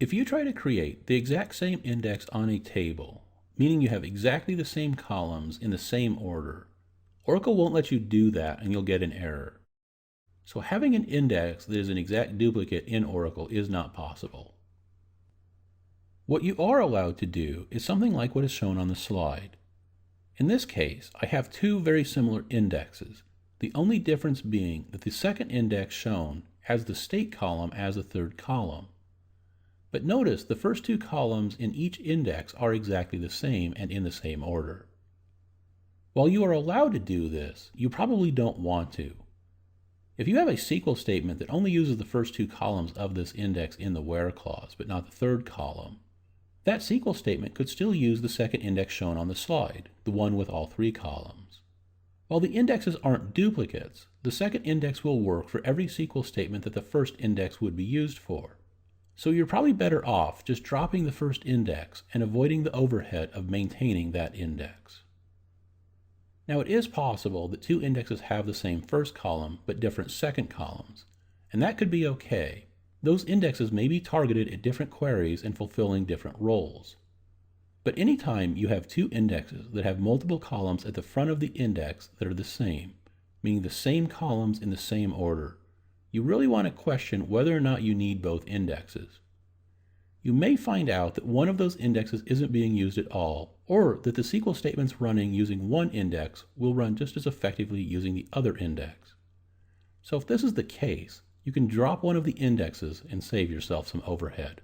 If you try to create the exact same index on a table, meaning you have exactly the same columns in the same order, Oracle won't let you do that and you'll get an error. So having an index that is an exact duplicate in Oracle is not possible. What you are allowed to do is something like what is shown on the slide. In this case, I have two very similar indexes, the only difference being that the second index shown has the state column as the third column. But notice the first two columns in each index are exactly the same and in the same order. While you are allowed to do this, you probably don't want to. If you have a SQL statement that only uses the first two columns of this index in the where clause, but not the third column, that SQL statement could still use the second index shown on the slide, the one with all three columns. While the indexes aren't duplicates, the second index will work for every SQL statement that the first index would be used for. So you're probably better off just dropping the first index and avoiding the overhead of maintaining that index. Now it is possible that two indexes have the same first column but different second columns, and that could be okay. Those indexes may be targeted at different queries and fulfilling different roles. But anytime you have two indexes that have multiple columns at the front of the index that are the same, meaning the same columns in the same order, you really want to question whether or not you need both indexes. You may find out that one of those indexes isn't being used at all, or that the SQL statements running using one index will run just as effectively using the other index. So if this is the case, you can drop one of the indexes and save yourself some overhead.